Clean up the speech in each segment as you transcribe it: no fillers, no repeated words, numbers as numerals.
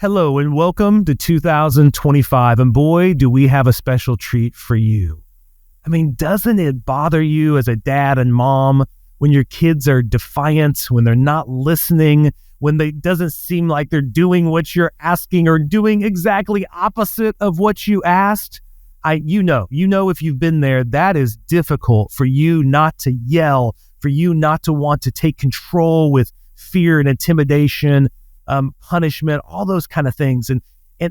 Hello and welcome to 2025. And boy, do we have a special treat for you. I mean, doesn't it bother you as a dad and mom when your kids are defiant, when they're not listening, when they doesn't seem like they're doing what you're asking or doing exactly opposite of what you asked? You know if you've been there, that is difficult for you not to yell, for you not to want to take control with fear and intimidation, punishment, all those kind of things. And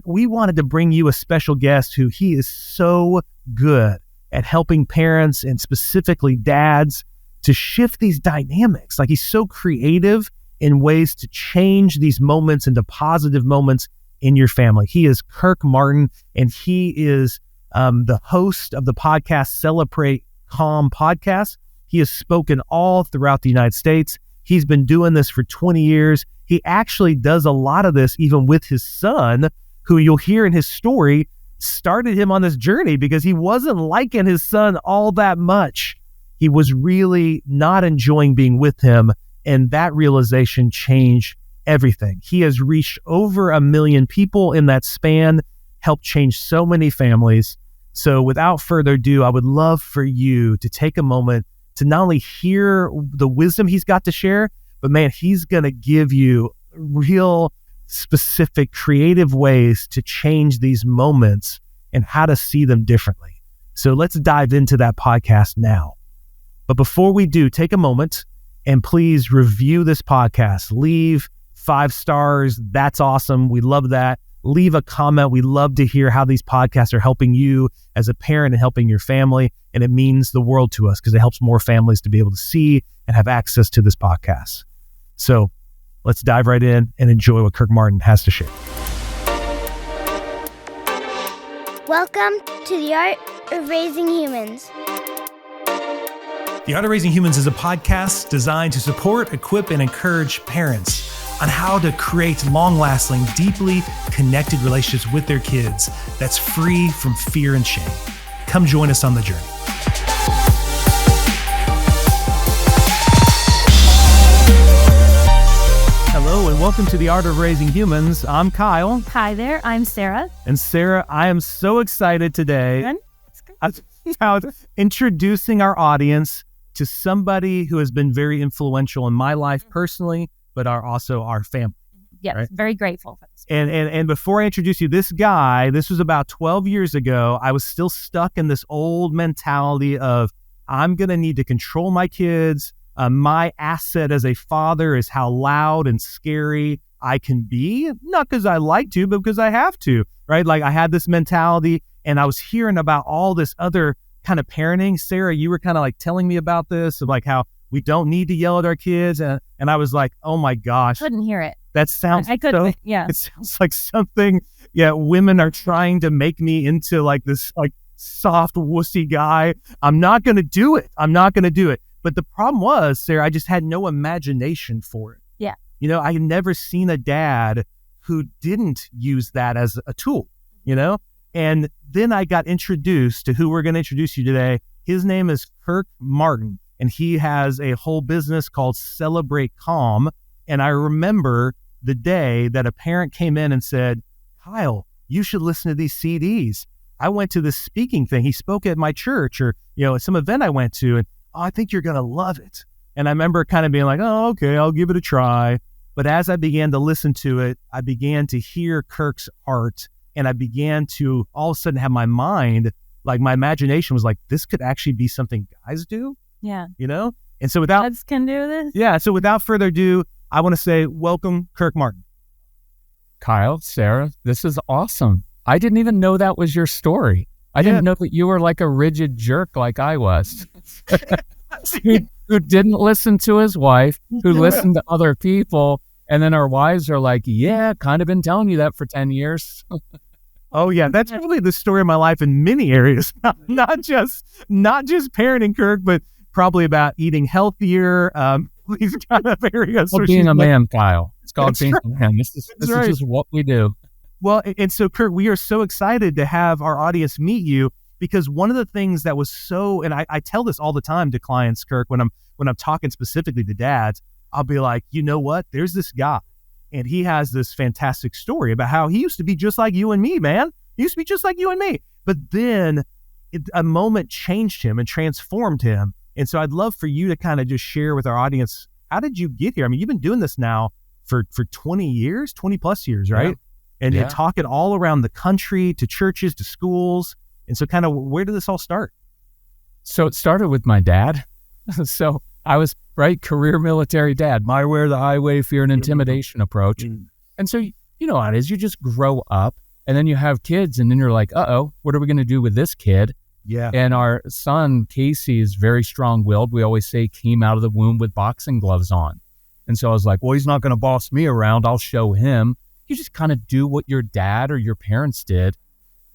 we wanted to bring you a special guest who he is so good at helping parents and specifically dads to shift these dynamics. Like he's so creative in ways to change these moments into positive moments in your family. He is Kirk Martin, and he is the host of the podcast Celebrate Calm podcast. He has spoken all throughout the United States. He's been doing this for 20 years. He actually does a lot of this even with his son, who you'll hear in his story started him on this journey because he wasn't liking his son all that much. He was really not enjoying being with him, and that realization changed everything. He has reached over 1 million people in that span, helped change so many families. So without further ado, I would love for you to take a moment to not only hear the wisdom he's got to share, but man, he's going to give you real specific creative ways to change these moments and how to see them differently. So let's dive into that podcast now. But before we do, take a moment and please review this podcast. Leave 5 stars. That's awesome. We love that. Leave a comment. We love to hear how these podcasts are helping you as a parent and helping your family. And it means the world to us because it helps more families to be able to see and have access to this podcast. So let's dive right in and enjoy what Kirk Martin has to share. Welcome to the Art of Raising Humans. The Art of Raising Humans is a podcast designed to support, equip, and encourage parents on how to create long-lasting, deeply connected relationships with their kids that's free from fear and shame. Come join us on the journey. Hello and welcome to the Art of Raising Humans. I'm Kyle. Hi there, I'm Sarah. And Sarah, I am so excited today about introducing our audience to somebody who has been very influential in my life personally, but are also our family. Yes, right? Very grateful for this. And before I introduce you, this guy, this was about 12 years ago. I was still stuck in this old mentality of I'm going to need to control my kids. My asset as a father is how loud and scary I can be, not because I like to, but because I have to, right? Like I had this mentality and I was hearing about all this other kind of parenting. Sarah, you were kind of like telling me about this, of like how we don't need to yell at our kids. And I was like, oh my gosh. I couldn't hear it. That sounds I couldn't, yeah. It sounds like something, women are trying to make me into like this like soft wussy guy. I'm not going to do it. But the problem was, Sarah, I just had no imagination for it. Yeah. I had never seen a dad who didn't use that as a tool, And then I got introduced to who we're going to introduce you today. His name is Kirk Martin, and he has a whole business called Celebrate Calm. And I remember the day that a parent came in and said, Kyle, you should listen to these CDs. I went to this speaking thing. He spoke at my church or, at some event I went to, and I think you're going to love it. And I remember kind of being like, oh, okay, I'll give it a try. But as I began to listen to it, I began to hear Kirk's heart, and I began to all of a sudden have my mind, like my imagination was like, this could actually be something guys do. Yeah. And so dads can do this. Yeah. So without further ado, I want to say, welcome, Kirk Martin. Kyle, Sarah, this is awesome. I didn't even know that was your story. I didn't know that you were like a rigid jerk like I was, who didn't listen to his wife, who listened to other people. And then our wives are like, yeah, kind of been telling you that for 10 years. Oh yeah, that's really the story of my life in many areas, not just parenting, Kirk, but probably about eating healthier, these kind of areas. Well, being a man, Kyle. It's called being a man. This is just what we do. Well, and so Kirk, we are so excited to have our audience meet you because one of the things that was so, and I tell this all the time to clients, Kirk, when I'm talking specifically to dads, I'll be like, you know what? There's this guy And he has this fantastic story about how he used to be just like you and me, man. He used to be just like you and me. But then a moment changed him and transformed him. And so I'd love for you to kind of just share with our audience, how did you get here? I mean, you've been doing this now for 20 years, 20 plus years, right? And talking all around the country, to churches, to schools. And so kind of where did this all start? So it started with my dad. So I was, career military dad, my way or the highway, fear and intimidation approach. And so, you know how it is, you just grow up and then you have kids and then you're like, what are we going to do with this kid? Yeah. And our son, Casey, is very strong-willed. We always say came out of the womb with boxing gloves on. And so I was like, well, he's not going to boss me around. I'll show him. You just kind of do what your dad or your parents did.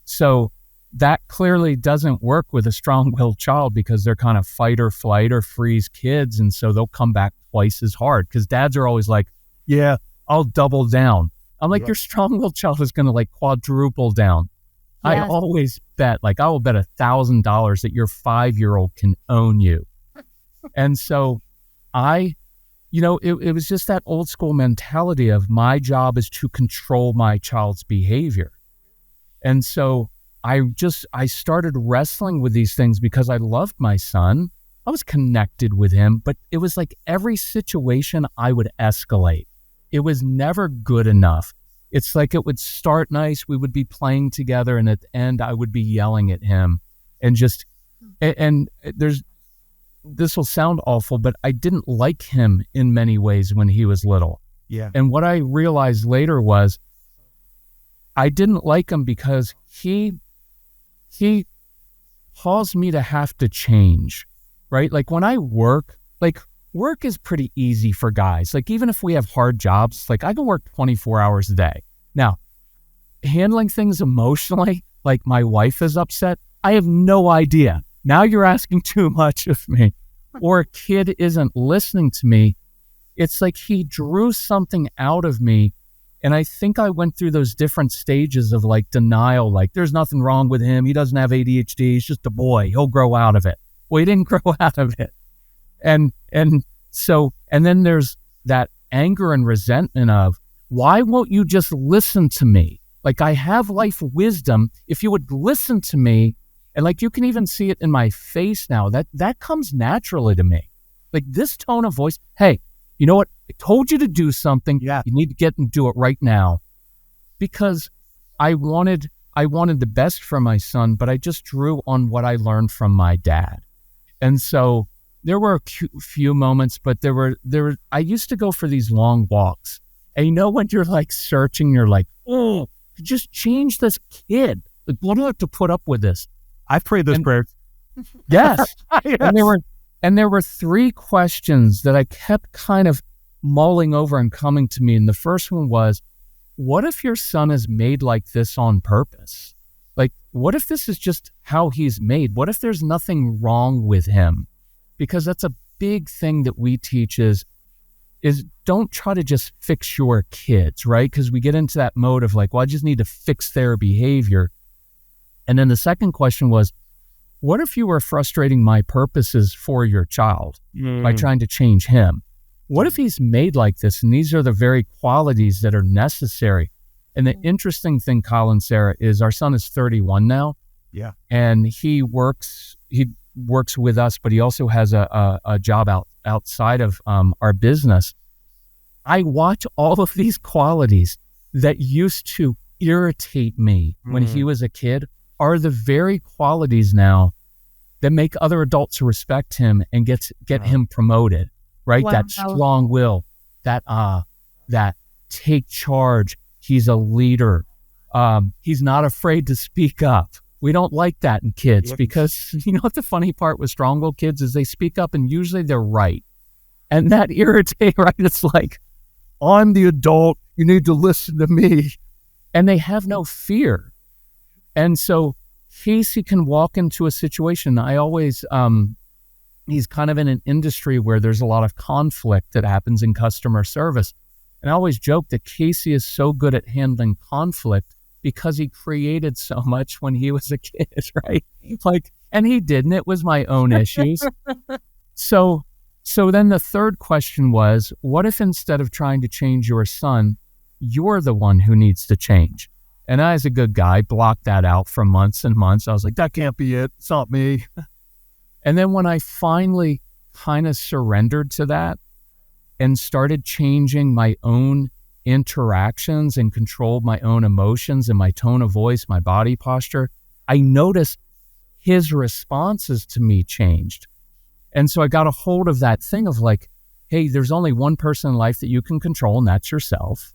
So that clearly doesn't work with a strong-willed child because they're kind of fight or flight or freeze kids. And so they'll come back twice as hard because dads are always like, yeah, I'll double down. I'm like, your strong-willed child is going to like quadruple down. Yes. I always bet, I will bet $1,000 that your 5-year-old can own you. And so it was just that old school mentality of my job is to control my child's behavior. And so I started wrestling with these things because I loved my son. I was connected with him, but it was like every situation I would escalate. It was never good enough. It's like it would start nice. We would be playing together. And at the end, I would be yelling at him this will sound awful, but I didn't like him in many ways when he was little. Yeah. And what I realized later was I didn't like him because he caused me to have to change, right? Like when I work is pretty easy for guys. Like even if we have hard jobs, I can work 24 hours a day. Now, handling things emotionally, like my wife is upset, I have no idea. Now you're asking too much of me. Or a kid isn't listening to me. It's like he drew something out of me. And I think I went through those different stages of denial, there's nothing wrong with him. He doesn't have ADHD. He's just a boy. He'll grow out of it. Well, he didn't grow out of it. And then there's that anger and resentment of, why won't you just listen to me? I have life wisdom. If you would listen to me, and you can even see it in my face now, that comes naturally to me. This tone of voice, hey, you know what? I told you to do something. Yeah. You need to get and do it right now. Because I wanted the best for my son, but I just drew on what I learned from my dad. And so there were a few moments, but I used to go for these long walks. And when you're searching, you're like, oh, just change this kid. What do I have to put up with this? I've prayed those prayers. Yes. Yes. And there were 3 questions that I kept kind of mulling over and coming to me. And the first one was, what if your son is made like this on purpose? What if this is just how he's made? What if there's nothing wrong with him? Because that's a big thing that we teach is don't try to just fix your kids, right? Because we get into that mode of I just need to fix their behavior. And then the second question was, what if you were frustrating my purposes for your child by trying to change him? What if he's made like this? And these are the very qualities that are necessary. And the interesting thing, Kyle and Sarah, is our son is 31 now. Yeah. And he works with us, but he also has a job outside of our business. I watch all of these qualities that used to irritate me when he was a kid are the very qualities now that make other adults respect him and get him promoted, right? Wow. That strong will, that take charge. He's a leader. He's not afraid to speak up. We don't like that in kids because you know what the funny part with strong-willed kids is they speak up and usually they're right. And that irritates, right? It's like, I'm the adult. You need to listen to me. And they have no fear. And so Casey can walk into a situation. I always, he's kind of in an industry where there's a lot of conflict that happens in customer service. And I always joke that Casey is so good at handling conflict because he created so much when he was a kid, right? And he didn't. It was my own issues. So then the third question was, what if instead of trying to change your son, you're the one who needs to change. And I, as a good guy, blocked that out for months and months. I was like, that can't be it. It's not me. And then when I finally kind of surrendered to that and started changing my own interactions and controlled my own emotions and my tone of voice, my body posture, I noticed his responses to me changed. And so I got a hold of that thing of like, hey, there's only one person in life that you can control, and that's yourself.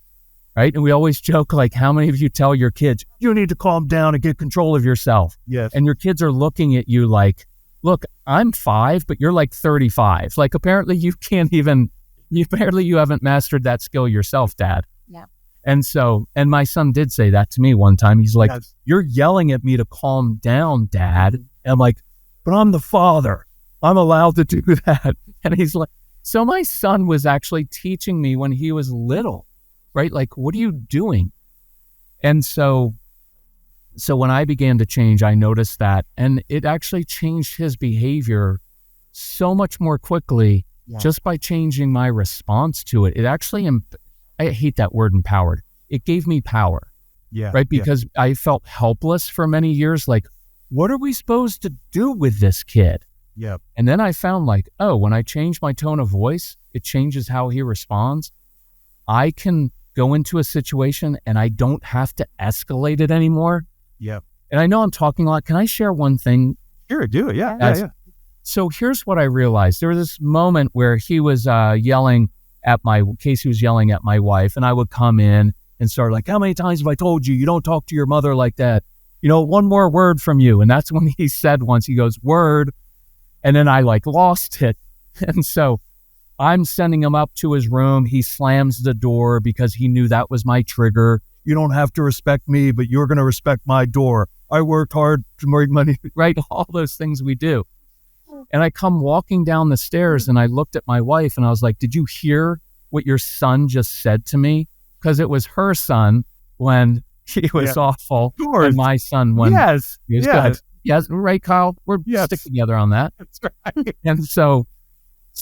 Right? And we always joke, like, how many of you tell your kids, you need to calm down and get control of yourself? Yes. And your kids are looking at you like, look, I'm 5, but you're like 35. Like, apparently you haven't mastered that skill yourself, Dad. Yeah. And so, and my son did say that to me one time. He's like, Yes. You're yelling at me to calm down, Dad. And I'm like, but I'm the father. I'm allowed to do that. And he's like, so my son was actually teaching me when he was little, right? Like, what are you doing? And so when I began to change, I noticed that, and it actually changed his behavior so much more quickly just by changing my response to it. It actually, I hate that word empowered. It gave me power, right? Because I felt helpless for many years. Like, what are we supposed to do with this kid? Yep. And then I found like, oh, when I change my tone of voice, it changes how he responds. I can go into a situation and I don't have to escalate it anymore. Yep. And I know I'm talking a lot. Can I share one thing? Sure, do it. Yeah. So here's what I realized. There was this moment where he was Casey was yelling at my wife, and I would come in and start like, how many times have I told you don't talk to your mother like that? One more word from you. And that's when he said once, he goes, word. And then I like lost it. And so I'm sending him up to his room. He slams the door because he knew that was my trigger. You don't have to respect me, but you're going to respect my door. I worked hard to make money, right? All those things we do. And I come walking down the stairs and I looked at my wife and I was like, did you hear what your son just said to me? Because it was her son when he was awful, and my son when he was good. Yes, right, Kyle? We're sticking together on that. That's right. And so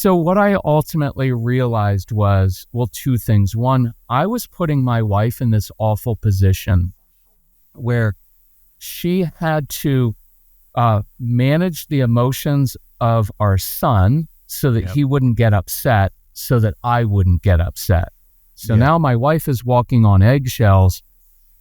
what I ultimately realized was, well, two things. One, I was putting my wife in this awful position where she had to manage the emotions of our son so that he wouldn't get upset, so that I wouldn't get upset. So now my wife is walking on eggshells.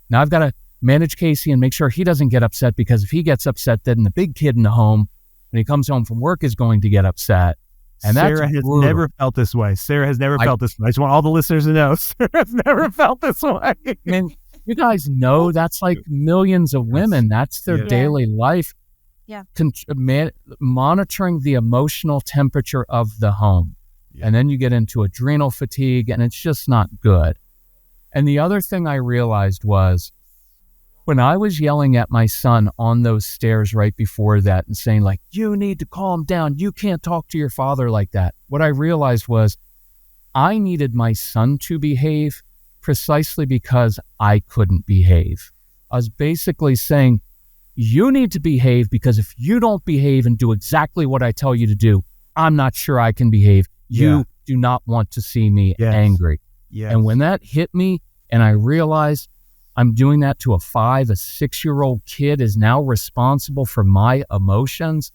Now I've got to manage Casey and make sure he doesn't get upset, because if he gets upset, then the big kid in the home, when he comes home from work, is going to get upset. And Sarah that's has brutal. never felt this way. Sarah has never felt this way. I just want all the listeners to know Sarah has never felt this way. I mean, you guys know that's like millions of women. That's their daily life. Yeah. Monitoring the emotional temperature of the home. Yeah. And then you get into adrenal fatigue, and it's just not good. And the other thing I realized was, when I was yelling at my son on those stairs right before that and saying like, you need to calm down, you can't talk to your father like that, what I realized was I needed my son to behave precisely because I couldn't behave. I was basically saying, you need to behave, because if you don't behave and do exactly what I tell you to do, I'm not sure I can behave. You do not want to see me angry. Yes. And when that hit me and I realized I'm doing that to a 5, a 6-year-old kid is now responsible for my emotions,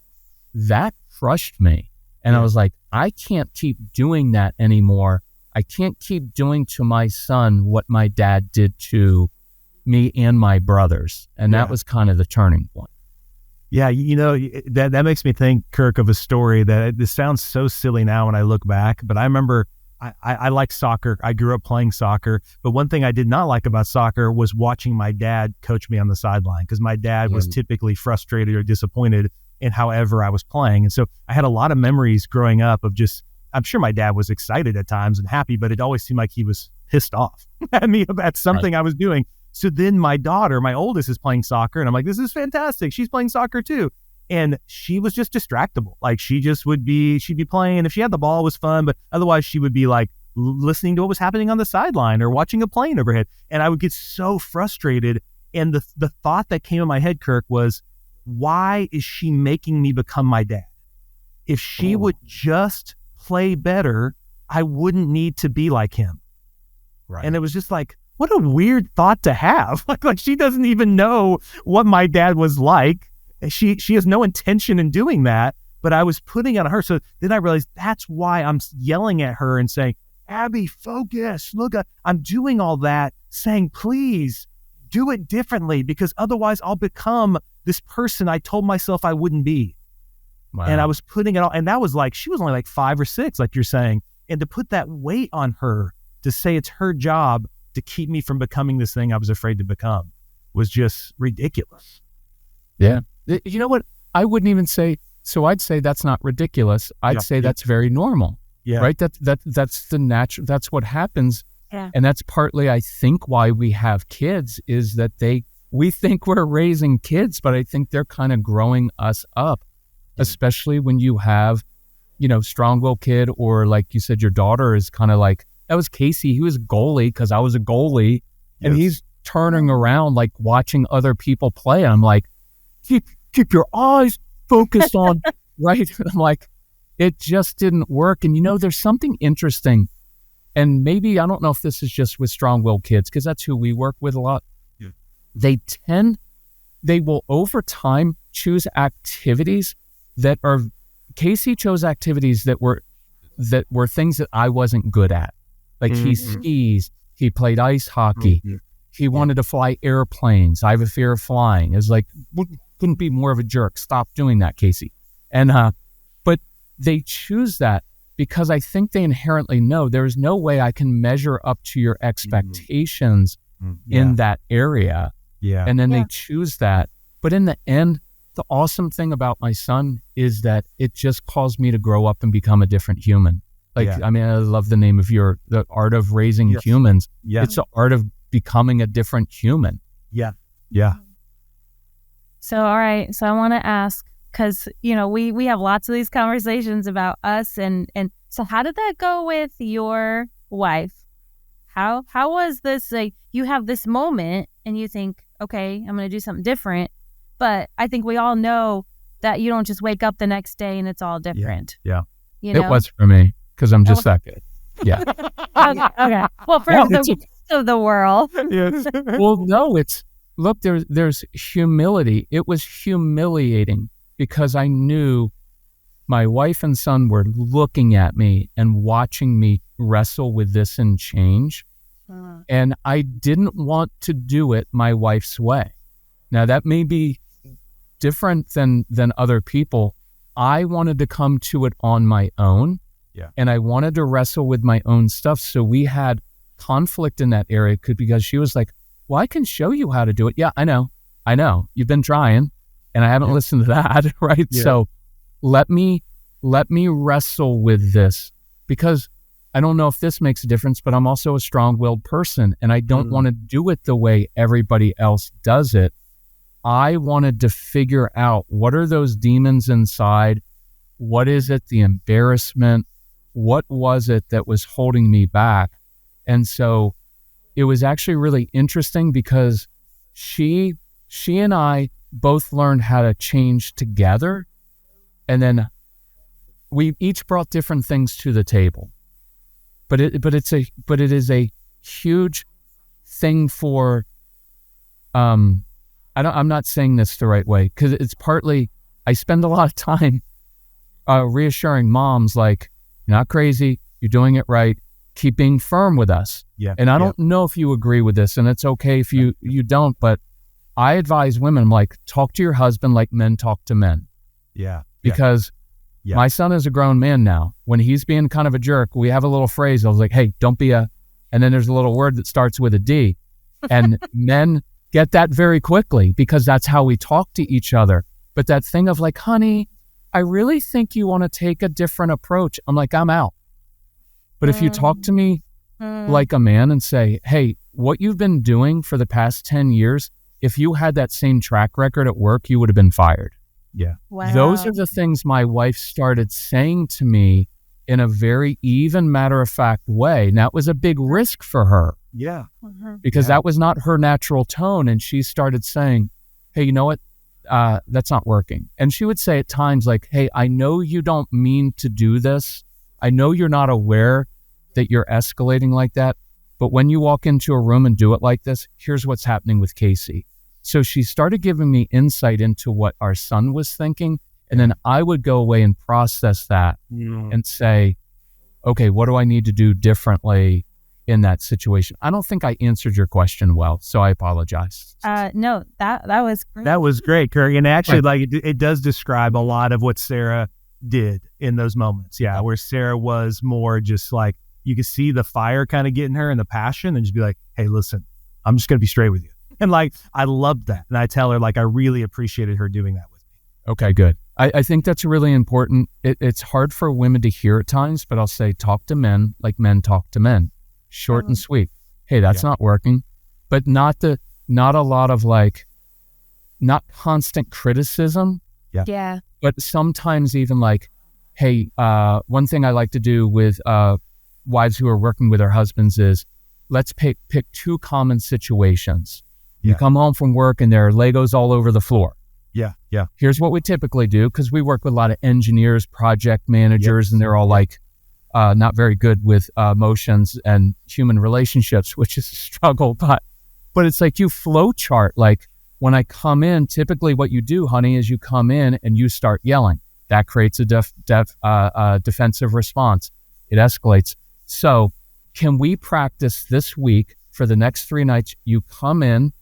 that crushed me. And I was like, I can't keep doing that anymore. I can't keep doing to my son what my dad did to me and my brothers. And that was kind of the turning point. Yeah, that makes me think, Kirk, of a story that this sounds so silly now when I look back, but I remember I like soccer. I grew up playing soccer, but one thing I did not like about soccer was watching my dad coach me on the sideline, because my dad was typically frustrated or disappointed in however I was playing. And so I had a lot of memories growing up of just, I'm sure my dad was excited at times and happy, but it always seemed like he was pissed off at me about something I was doing. So then my daughter, my oldest, is playing soccer, and I'm like, this is fantastic. She's playing soccer too. And she was just distractible. Like she'd be playing. If she had the ball, it was fun, but otherwise she would be like listening to what was happening on the sideline or watching a plane overhead. And I would get so frustrated. And the thought that came in my head, Kirk, was, why is she making me become my dad? If she would just play better, I wouldn't need to be like him. Right. And it was just like, what a weird thought to have. Like she doesn't even know what my dad was like. She has no intention in doing that, but I was putting it on her. So then I realized that's why I'm yelling at her and saying, Abby, focus. Look, I'm doing all that, saying, please do it differently, because otherwise I'll become this person I told myself I wouldn't be. Wow. And I was putting it all, and that was like, she was only like 5 or 6, like you're saying. And to put that weight on her, to say it's her job to keep me from becoming this thing I was afraid to become, was just ridiculous. Yeah. You know what? I wouldn't even say, so I'd say that's not ridiculous. I'd say that's very normal. Yeah. Right? That's the natural, that's what happens. Yeah. And that's partly, I think, why we have kids, is that we think we're raising kids, but I think they're kind of growing us up, especially when you have, strong-willed kid, or like you said, your daughter is kind of like, that was Casey. He was a goalie because I was a goalie, and he's turning around, like watching other people play. I'm like, keep your eyes focused on, right? I'm like, it just didn't work. And there's something interesting. And maybe, I don't know if this is just with strong-willed kids, because that's who we work with a lot. Yeah. They will over time choose activities Casey chose activities that were things that I wasn't good at. Like he skis, he played ice hockey, he wanted to fly airplanes. I have a fear of flying. It's like, couldn't be more of a jerk. Stop doing that, Casey. And, but they choose that because I think they inherently know there's no way I can measure up to your expectations in that area. Yeah. And then they choose that. But in the end, the awesome thing about my son is that it just caused me to grow up and become a different human. Like, I mean, I love the name of the art of raising humans. Yeah. It's the art of becoming a different human. Yeah. Yeah. So, all right. So I want to ask, because, we have lots of these conversations about us. And so how did that go with your wife? How was this, like, you have this moment and you think, okay, I'm going to do something different. But I think we all know that you don't just wake up the next day and it's all different. Yeah. It was for me, because I'm just that good. Yeah. Okay. Well, for the rest of the world. Yes. Well, no, look, there's humility. It was humiliating because I knew my wife and son were looking at me and watching me wrestle with this and change. And I didn't want to do it my wife's way. Now, that may be different than other people. I wanted to come to it on my own. Yeah. And I wanted to wrestle with my own stuff. So we had conflict in that area because she was like, well, I can show you how to do it. Yeah, I know. You've been trying and I haven't listened to that. Right. Yeah. So let me wrestle with this, because I don't know if this makes a difference, but I'm also a strong-willed person and I don't want to do it the way everybody else does it. I wanted to figure out, what are those demons inside? What is it? The embarrassment? What was it that was holding me back? And so it was actually really interesting because she and I both learned how to change together. And then we each brought different things to the table. But it is a huge thing for, I'm not saying this the right way, because it's partly, I spend a lot of time reassuring moms, like, you're not crazy, you're doing it right, keep being firm with us. Yeah. And I don't know if you agree with this, and it's okay if you don't, but I advise women, I'm like, talk to your husband like men talk to men. Yeah. Because my son is a grown man now. When he's being kind of a jerk, we have a little phrase. I was like, hey, don't be and then there's a little word that starts with a D. And men get that very quickly because that's how we talk to each other. But that thing of like, honey, I really think you want to take a different approach. I'm like, I'm out. But if you talk to me like a man and say, hey, what you've been doing for the past 10 years, if you had that same track record at work, you would have been fired. Yeah. Wow. Those are the things my wife started saying to me in a very even, matter-of-fact way. Now, it was a big risk for her. Yeah. Because that was not her natural tone. And she started saying, hey, you know what? That's not working. And she would say at times like, hey, I know you don't mean to do this. I know you're not aware that you're escalating like that, but when you walk into a room and do it like this, here's what's happening with Casey. So she started giving me insight into what our son was thinking. And then I would go away and process that and say, okay, what do I need to do differently in that situation? I don't think I answered your question well, so I apologize. No, that was great. That was great, Kirk. And actually, it does describe a lot of what Sarah did in those moments. Yeah, where Sarah was more just like, you could see the fire kind of getting her and the passion, and just be like, hey, listen, I'm just going to be straight with you. And like, I loved that. And I tell her, like, I really appreciated her doing that with me. Okay, good. I think that's really important. It's hard for women to hear at times, but I'll say, talk to men like men talk to men. Short and sweet. Hey, that's not working. But not a lot of like, not constant criticism. Yeah. But sometimes even like, hey, one thing I like to do with wives who are working with their husbands is, let's pick two common situations. You come home from work and there are Legos all over the floor. Yeah. Here's what we typically do, because we work with a lot of engineers, project managers, and they're all like not very good with emotions and human relationships, which is a struggle. But it's like you flow chart. Like when I come in, typically what you do, honey, is you come in and you start yelling. That creates a defensive response. It escalates. So can we practice this week for the next 3 nights? You come in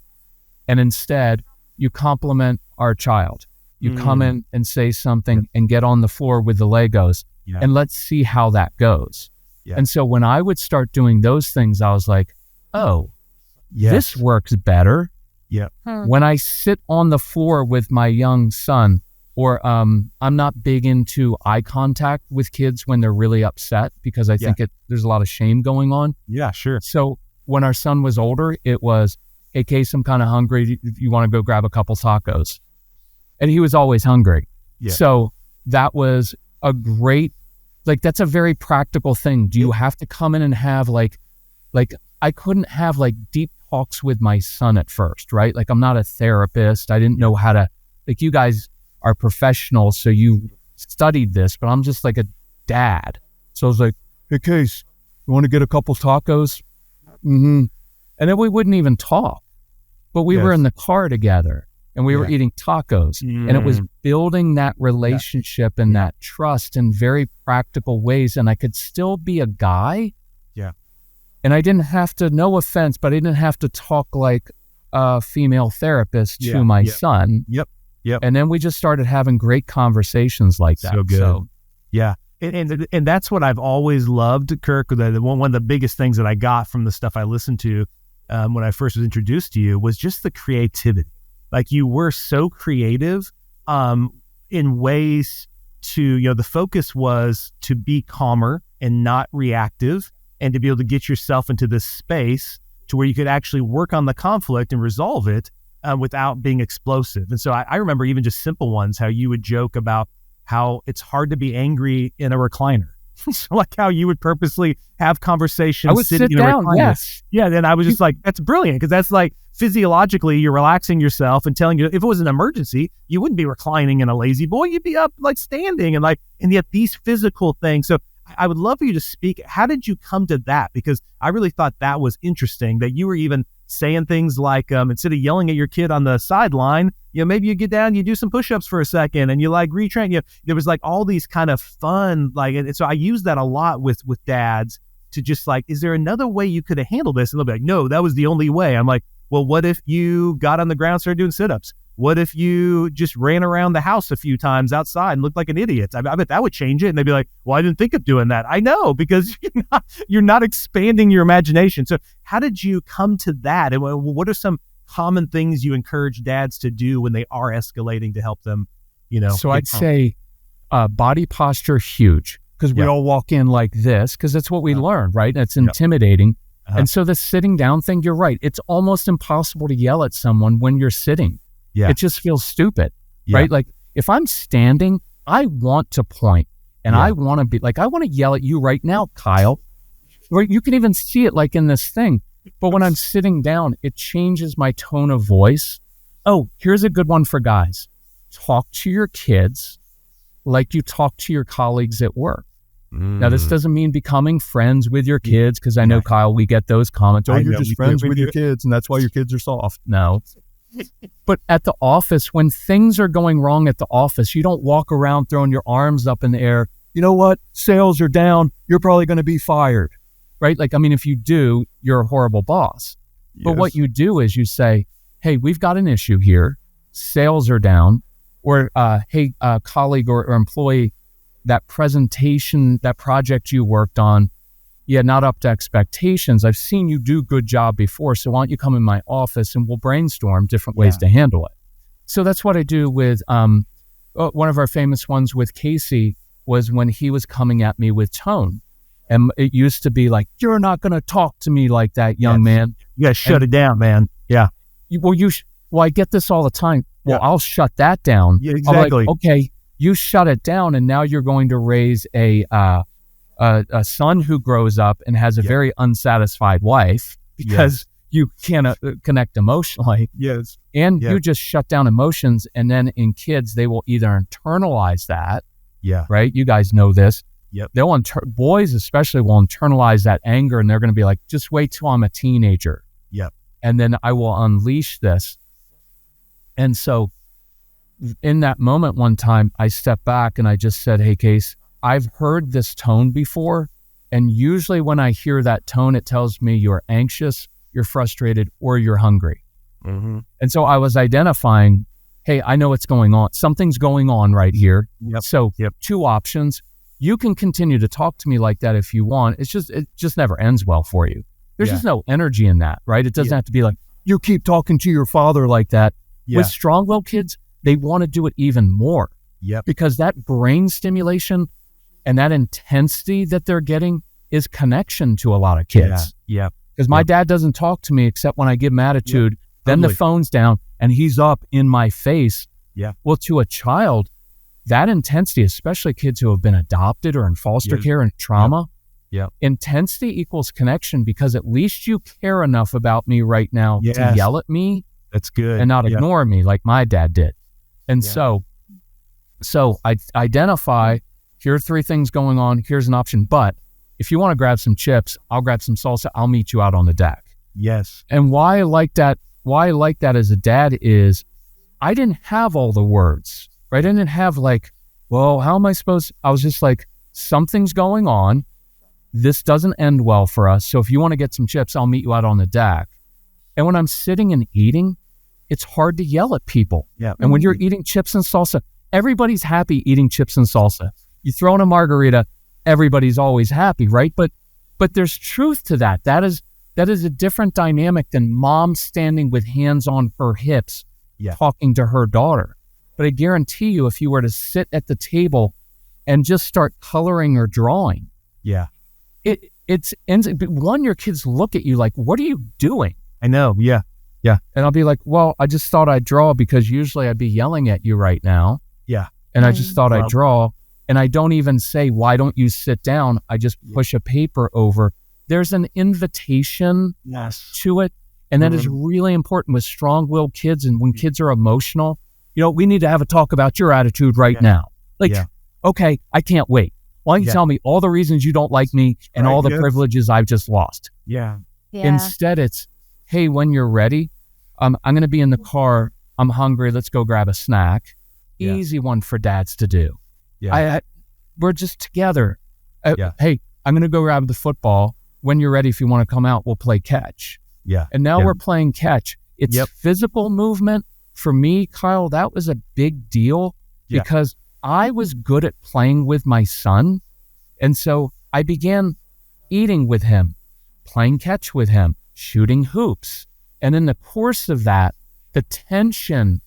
and instead you compliment our child. You come in and say something and get on the floor with the Legos and let's see how that goes. And so when I would start doing those things, I was like, oh, this works better. When I sit on the floor with my young son, or I'm not big into eye contact with kids when they're really upset, because I think there's a lot of shame going on. Yeah, sure. So when our son was older, it was, hey, Case, I'm kind of hungry. You want to go grab a couple tacos? And he was always hungry. So that was a great, like, that's a very practical thing. Do you have to come in and have like I couldn't have like deep talks with my son at first, right? Like, I'm not a therapist. I didn't know how to, like, you guys are professionals, so you studied this, but I'm just like a dad. So I was like, hey, Case, you want to get a couple tacos? And then we wouldn't even talk, but we were in the car together and we were eating tacos, and it was building that relationship and that trust in very practical ways. And I could still be a guy. And I didn't have to, no offense, but I didn't have to talk like a female therapist to my son. And then we just started having great conversations like that. So good. And that's what I've always loved, Kirk. One of the biggest things that I got from the stuff I listened to when I first was introduced to you was just the creativity. Like, you were so creative in ways to, the focus was to be calmer and not reactive, and to be able to get yourself into this space to where you could actually work on the conflict and resolve it without being explosive. And so I remember even just simple ones, how you would joke about how it's hard to be angry in a recliner. So like how you would purposely have conversations. I would sit down, then I was just like, that's brilliant, because that's like physiologically you're relaxing yourself and telling you, if it was an emergency, you wouldn't be reclining in a lazy boy, you'd be up like standing, and yet these physical things. So I would love for you to speak. How did you come to that? Because I really thought that was interesting, that you were even saying things like, instead of yelling at your kid on the sideline, maybe you get down, you do some push-ups for a second, and you like retrain. There was like all these kind of fun, like, and so I use that a lot with dads to just like, is there another way you could have handled this? And they'll be like, no, that was the only way. I'm like, well, what if you got on the ground, started doing sit-ups? What if you just ran around the house a few times outside and looked like an idiot? I bet that would change it. And they'd be like, well, I didn't think of doing that. I know, because you're not expanding your imagination. So how did you come to that? And what are some common things you encourage dads to do when they are escalating to help them, So I'd say body posture, huge, because we all walk in like this, because that's what we learned, right? That's intimidating. And so the sitting down thing, you're right. It's almost impossible to yell at someone when you're sitting. It just feels stupid, right? Like, if I'm standing, I want to point, and I want to be like, I want to yell at you right now, Kyle. Right? You can even see it like in this thing. But when I'm sitting down, it changes my tone of voice. Oh, here's a good one for guys. Talk to your kids like you talk to your colleagues at work. Now, this doesn't mean becoming friends with your kids, because I know, Kyle, we get those comments. Oh, you're just friends with your kids, and that's why your kids are soft. No. But at the office, when things are going wrong at the office, you don't walk around throwing your arms up in the air. You know what? Sales are down. You're probably going to be fired, right? Like, I mean, if you do, you're a horrible boss. Yes. But what you do is you say, hey, we've got an issue here. Sales are down. Or, hey, colleague or employee, that presentation, that project you worked on, not up to expectations. I've seen you do good job before, so why don't you come in my office and we'll brainstorm different ways to handle it. So that's what I do with one of our famous ones with Casey was when he was coming at me with tone. And it used to be like, you're not going to talk to me like that, young man. You got to shut it down, man. Yeah. Well, I get this all the time. Well, I'll shut that down. Yeah, exactly. Like, okay, you shut it down, and now you're going to raise a son who grows up and has a very unsatisfied wife because you can't connect emotionally. Yes. And you just shut down emotions, and then in kids, they will either internalize that. Yeah. Right? You guys know this. Yep. They'll boys especially will internalize that anger, and they're going to be like, just wait till I'm a teenager. Yep. And then I will unleash this. And so in that moment one time, I stepped back and I just said, hey, Case, I've heard this tone before. And usually when I hear that tone, it tells me you're anxious, you're frustrated, or you're hungry. Mm-hmm. And so I was identifying, hey, I know what's going on. Something's going on right here. Yep. So two options. You can continue to talk to me like that if you want. It just never ends well for you. There's just no energy in that, right? It doesn't have to be like, you keep talking to your father like that. With strong-willed kids, they want to do it even more. Yep. Because that brain stimulation and that intensity that they're getting is connection to a lot of kids. Yeah. Because my dad doesn't talk to me except when I give him attitude. Then the phone's down and he's up in my face. Yeah. Well, to a child, that intensity, especially kids who have been adopted or in foster care and trauma, intensity equals connection, because at least you care enough about me right now to yell at me. That's good. And not ignore me like my dad did. And so I identify, here are three things going on. Here's an option. But if you want to grab some chips, I'll grab some salsa. I'll meet you out on the deck. Yes. And why I like that as a dad is I didn't have all the words, right? I didn't have like, well, how am I supposed? I was just like, something's going on. This doesn't end well for us. So if you want to get some chips, I'll meet you out on the deck. And when I'm sitting and eating, it's hard to yell at people. Yeah. And when you're eating chips and salsa, everybody's happy eating chips and salsa. You throw in a margarita, everybody's always happy, right? But there's truth to that. That is a different dynamic than mom standing with hands on her hips, talking to her daughter. But I guarantee you, if you were to sit at the table and just start coloring or drawing, it's one, your kids look at you like, what are you doing? I know. Yeah. And I'll be like, well, I just thought I'd draw because usually I'd be yelling at you right now. Yeah. And I just thought I'd draw. And I don't even say, why don't you sit down? I just push a paper over. There's an invitation to it. And that is really important with strong-willed kids. And when kids are emotional, we need to have a talk about your attitude right now. Like, okay, I can't wait. Why don't you tell me all the reasons you don't like me and all the privileges I've just lost? Yeah. Instead, it's, hey, when you're ready, I'm going to be in the car. I'm hungry. Let's go grab a snack. Easy one for dads to do. Yeah. We're just together. Hey, I'm going to go grab the football. When you're ready, if you want to come out, we'll play catch. Yeah. And now we're playing catch. It's physical movement. For me, Kyle, that was a big deal because I was good at playing with my son. And so I began eating with him, playing catch with him, shooting hoops. And in the course of that, the tension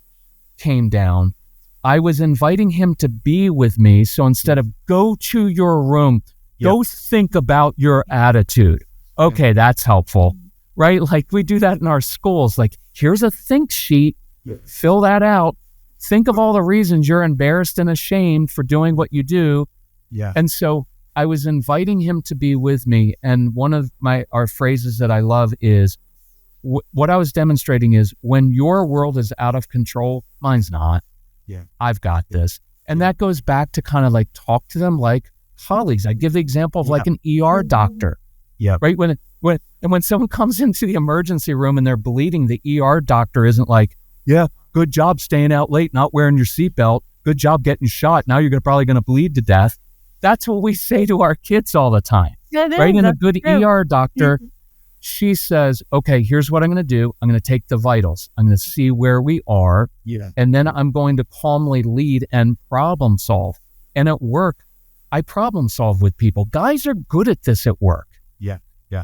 came down. I was inviting him to be with me. So instead of go to your room, go think about your attitude. Okay, that's helpful, right? Like we do that in our schools. Like, here's a think sheet, fill that out. Think of all the reasons you're embarrassed and ashamed for doing what you do. Yeah. And so I was inviting him to be with me. And one of our phrases that I love is, what I was demonstrating is, when your world is out of control, mine's not. Yeah. I've got this. And that goes back to kind of like talk to them like colleagues. I give the example of like an ER doctor. Yeah. Right. When someone comes into the emergency room and they're bleeding, the ER doctor isn't like, yeah, good job staying out late, not wearing your seatbelt. Good job getting shot. Now you're probably going to bleed to death. That's what we say to our kids all the time. Right. And a good ER doctor, she says, okay, here's what I'm going to do. I'm going to take the vitals. I'm going to see where we are. Yeah. And then I'm going to calmly lead and problem solve. And at work, I problem solve with people. Guys are good at this at work. Yeah. Yeah.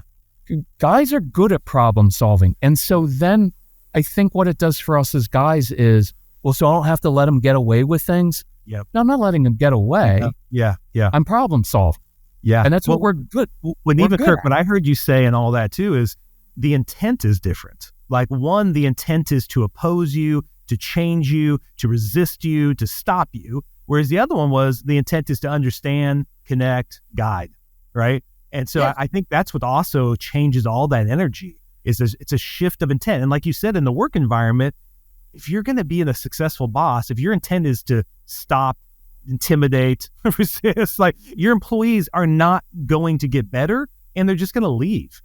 Guys are good at problem solving. And so then I think what it does for us as guys is, well, so I don't have to let them get away with things. Yep. No, I'm not letting them get away. Yeah. Yeah. I'm problem solving. Yeah. And that's what we're good. Kirk, what I heard you say and all that too is the intent is different. Like one, the intent is to oppose you, to change you, to resist you, to stop you. Whereas the other one was the intent is to understand, connect, guide. Right. And so I think that's what also changes all that energy is it's a shift of intent. And like you said, in the work environment, if you're going to be a successful boss, if your intent is to stop, intimidate, resist, like your employees are not going to get better and they're just going to leave.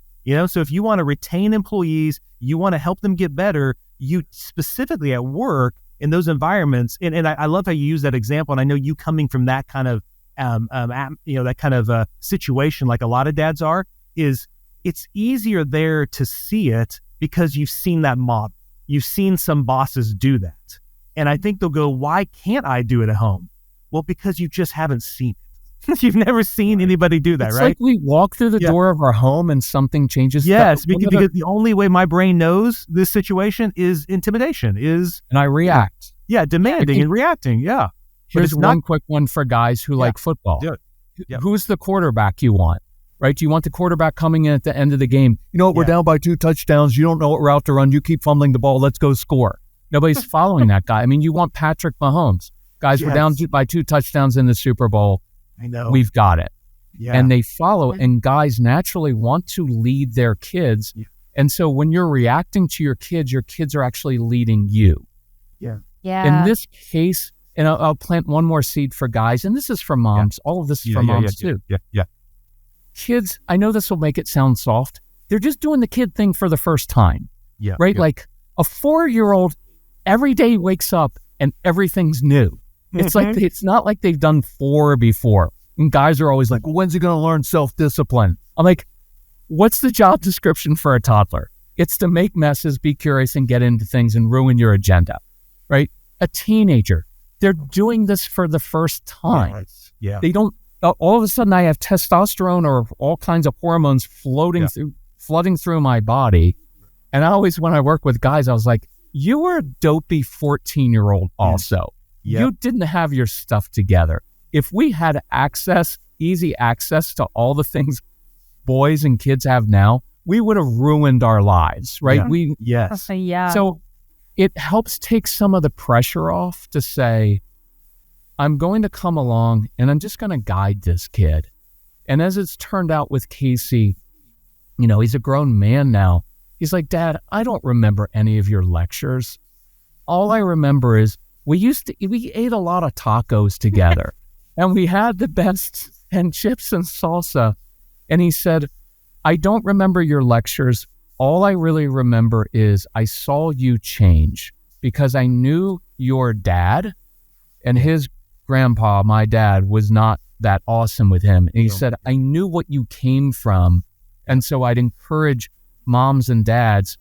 So if you want to retain employees, you want to help them get better, you specifically at work in those environments. And I love how you use that example. And I know you coming from that kind of, that kind of situation, like a lot of dads are, is it's easier there to see it because you've seen that model. You've seen some bosses do that. And I think they'll go, why can't I do it at home? Well, because you just haven't seen it. You've never seen anybody do that, it's right? Like we walk through the door of our home and something changes. Yes, because the only way my brain knows this situation is intimidation, and I react. Yeah, demanding and reacting, yeah. Here's one quick one for guys who like football. Yeah. Who's the quarterback you want? Right? You want the quarterback coming in at the end of the game. You know what? We're down by 2 touchdowns. You don't know what route to run. You keep fumbling the ball. Let's go score. Nobody's following that guy. I mean, you want Patrick Mahomes. Guys, we're down by 2 touchdowns in the Super Bowl. I know. We've got it. Yeah. And they follow. And guys naturally want to lead their kids. Yeah. And so when you're reacting to your kids are actually leading you. Yeah. Yeah. In this case, and I'll plant one more seed for guys, and this is for moms. All of this is for moms too. Yeah. Kids, I know this will make it sound soft. They're just doing the kid thing for the first time. Yeah. Right? Yeah. Like a 4-year-old every day wakes up and everything's new. It's like, it's not like they've done 4 before. And guys are always like, well, when's he going to learn self-discipline? I'm like, what's the job description for a toddler? It's to make messes, be curious, and get into things and ruin your agenda. Right? A teenager, they're doing this for the first time. Yeah. They don't, all of a sudden I have testosterone or all kinds of hormones flooding through my body. And I always, when I work with guys, I was like, you were a dopey 14-year-old also. Yep. You didn't have your stuff together. If we had easy access to all the things boys and kids have now, we would have ruined our lives, right? Yeah. So it helps take some of the pressure off to say, I'm going to come along and I'm just going to guide this kid. And as it's turned out with Casey, he's a grown man now. He's like, Dad, I don't remember any of your lectures. All I remember is we ate a lot of tacos together and we had the best and chips and salsa. And he said, I don't remember your lectures. All I really remember is I saw you change because I knew your dad and his grandpa, my dad, was not that awesome with him. And he said, I knew what you came from. And so I'd encourage moms and dads,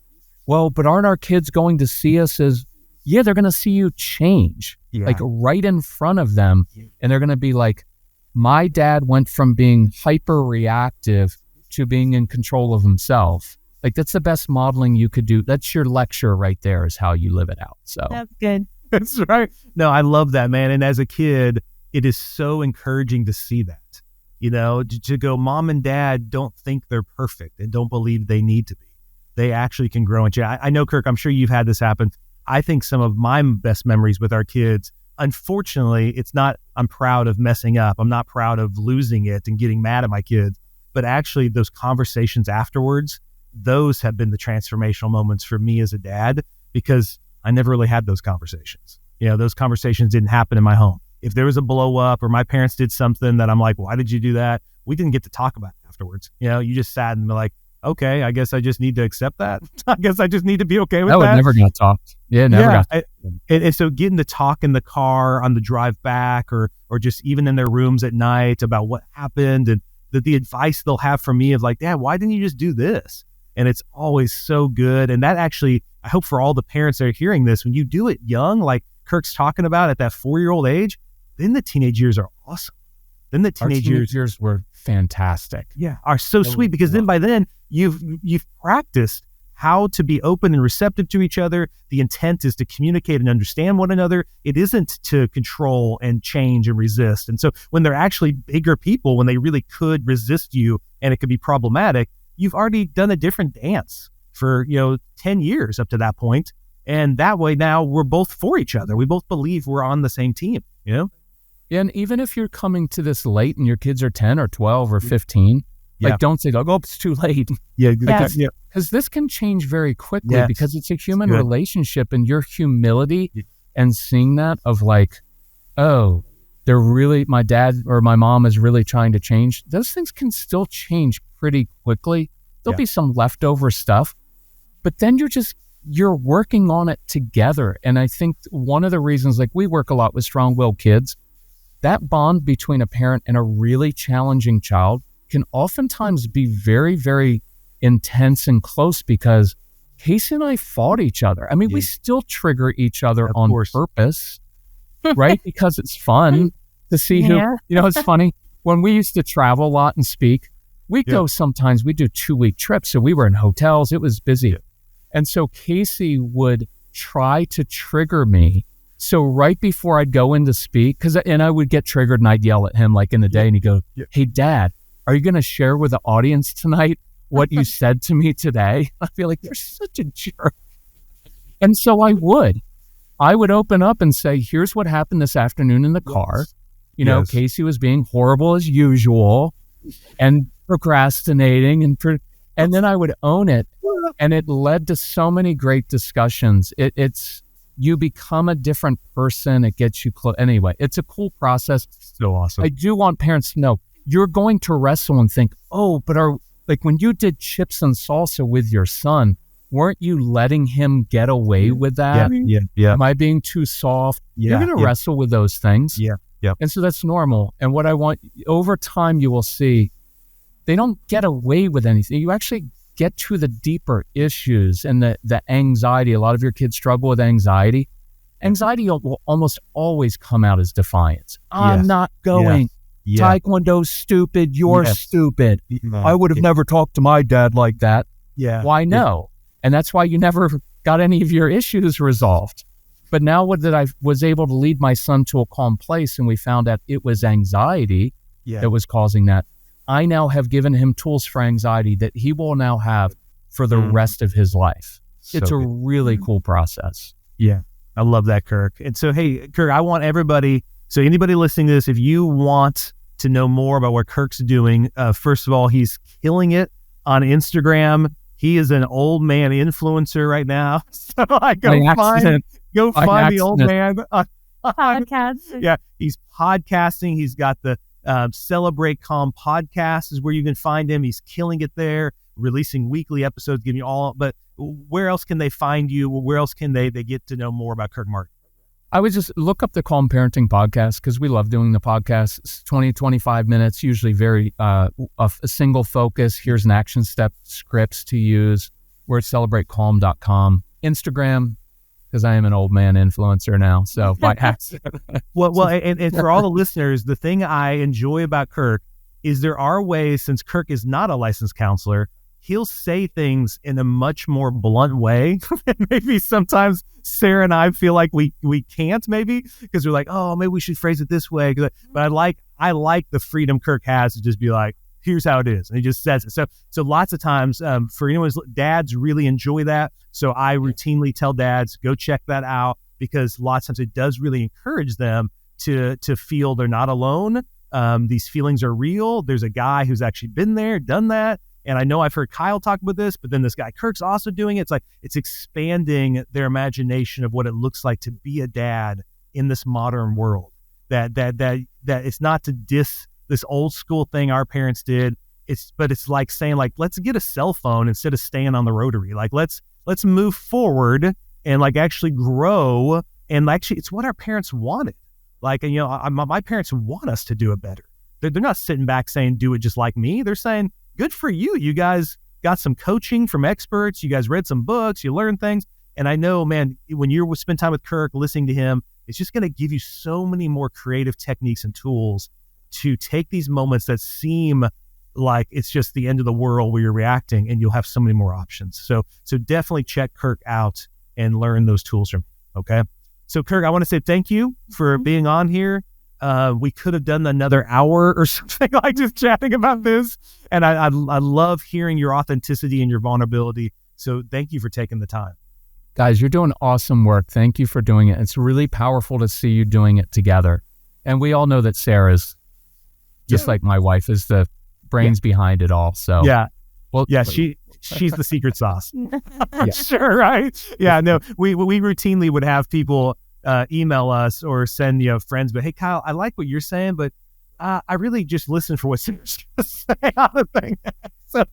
well, but aren't our kids going to see us as, they're going to see you change, like right in front of them. And they're going to be like, my dad went from being hyper reactive to being in control of himself. Like that's the best modeling you could do. That's your lecture right there is how you live it out. So that's good. That's right. No, I love that, man. And as a kid, it is so encouraging to see that, to go, mom and dad don't think they're perfect and don't believe they need to be. They actually can grow into. I know, Kirk, I'm sure you've had this happen. I think some of my best memories with our kids, unfortunately, it's not, I'm proud of messing up. I'm not proud of losing it and getting mad at my kids, but actually those conversations afterwards, those have been the transformational moments for me as a dad, because I never really had those conversations. Those conversations didn't happen in my home. if there was a blow up or my parents did something that I'm like, why did you do that? We didn't get to talk about it afterwards. You just sat and be like, okay, I guess I just need to accept that. I guess I just need to be okay with that. That never got talked. Yeah, never got. And so getting to talk in the car on the drive back, or just even in their rooms at night about what happened, and the advice they'll have from me of like, Dad, why didn't you just do this? And it's always so good. And that actually, I hope for all the parents that are hearing this, when you do it young, like Kirk's talking about at that 4-year-old age, then the teenage years are awesome. Then the teenage years were fantastic. Yeah, are so sweet, because then by then you've practiced how to be open and receptive to each other. The intent is to communicate and understand one another. It isn't to control and change and resist. And so when they're actually bigger people, when they really could resist you and it could be problematic, you've already done a different dance for 10 years up to that point. And that way now we're both for each other. We both believe we're on the same team, And even if you're coming to this late and your kids are 10 or 12 or 15, don't say, oh, it's too late. Because this can change very quickly, because it's a human relationship, and your humility and seeing that of like, oh, my dad or my mom is really trying to change. Those things can still change pretty quickly. There'll be some leftover stuff, but then you're working on it together. And I think one of the reasons, like we work a lot with strong-willed kids, that bond between a parent and a really challenging child can oftentimes be very, very intense and close, because Casey and I fought each other. I mean, we still trigger each other on purpose, right? Because it's fun to see who, it's funny. When we used to travel a lot and speak, we'd go sometimes, we'd do 2-week trips. So we were in hotels, it was busy. And so Casey would try to trigger me. So right before I'd go in to speak, and I would get triggered and I'd yell at him like in the day, and he'd go, hey, Dad, are you going to share with the audience tonight what you said to me today? I feel like you're such a jerk. And so I would open up and say, here's what happened this afternoon in the car. Casey was being horrible as usual and procrastinating, and then I would own it. And it led to so many great discussions. You become a different person. It gets you close. Anyway, it's a cool process. So awesome. I do want parents to know, you're going to wrestle and think, oh, but when you did chips and salsa with your son, weren't you letting him get away with that? Yeah. Am I being too soft? You're going to wrestle with those things. Yeah. And so that's normal. And what I want, over time, you will see, they don't get away with anything. You actually get to the deeper issues and the anxiety. A lot of your kids struggle with anxiety. Anxiety will almost always come out as defiance. I'm not going. Taekwondo's stupid. You're stupid. I would have never talked to my dad like that. Why no? And that's why you never got any of your issues resolved. But now that I was able to lead my son to a calm place, and we found out it was anxiety that was causing that, I now have given him tools for anxiety that he will now have for the rest of his life. It's a really cool process. Yeah. I love that, Kirk. And so, hey, Kirk, I want everybody, so anybody listening to this, if you want to know more about what Kirk's doing, first of all, he's killing it on Instagram. He is an old man influencer right now. So I go find the old man. Podcast. Yeah, he's podcasting. He's got the Celebrate Calm podcast is where you can find him. He's killing it there, releasing weekly episodes, giving you all. But where else can they find you? Where else can they get to know more about Kirk Martin? I would just look up the Calm Parenting podcast, because we love doing the podcast. It's 20, 25 minutes, usually very a single focus. Here's an action step, scripts to use. We're at celebratecalm.com. Instagram, because I am an old man influencer now. So by accident. Well, and for all the listeners, the thing I enjoy about Kirk is there are ways, since Kirk is not a licensed counselor, he'll say things in a much more blunt way. Maybe sometimes Sarah and I feel like we can't, maybe, because we're like, oh, maybe we should phrase it this way. But I like the freedom Kirk has to just be like, here's how it is. And he just says it. So lots of times, for anyone's dads really enjoy that. So I routinely tell dads, go check that out, because lots of times it does really encourage them to feel they're not alone. These feelings are real. There's a guy who's actually been there, done that. And I know I've heard Kyle talk about this, but then this guy Kirk's also doing it. It's like, it's expanding their imagination of what it looks like to be a dad in this modern world. that it's not to diss this old school thing our parents did. But it's like saying, like, let's get a cell phone instead of staying on the rotary. Like, let's move forward and like actually grow. And actually, it's what our parents wanted. Like, my parents want us to do it better. They're not sitting back saying, do it just like me. They're saying, good for you. You guys got some coaching from experts. You guys read some books. You learned things. And I know, man, when you spend time with Kirk, listening to him, it's just going to give you so many more creative techniques and tools to take these moments that seem like it's just the end of the world where you're reacting, and you'll have so many more options. So definitely check Kirk out and learn those tools from him. Okay. So Kirk, I want to say thank you for being on here. We could have done another hour or something, like just chatting about this. And I love hearing your authenticity and your vulnerability. So thank you for taking the time. Guys, you're doing awesome work. Thank you for doing it. It's really powerful to see you doing it together. And we all know that Sarah's just like my wife is the brains behind it all. So she's the secret sauce. Sure, right? Yeah, no, we routinely would have people email us or send friends, but hey, Kyle, I like what you're saying, but I really just listen for what Sarah's going to say on the thing. So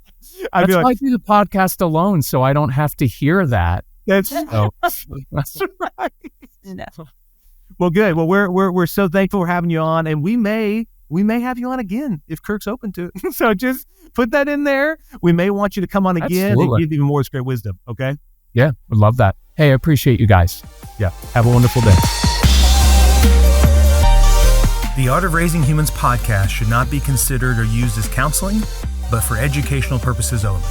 I'd be like, I do the podcast alone, so I don't have to hear that. That's right. No. Well, good. Well, we're so thankful for having you on, and we may have you on again if Kirk's open to it. So just put that in there. We may want you to come on again and give even more great wisdom. Okay. Yeah, would love that. Hey, I appreciate you guys. Yeah. Have a wonderful day. The Art of Raising Humans podcast should not be considered or used as counseling, but for educational purposes only.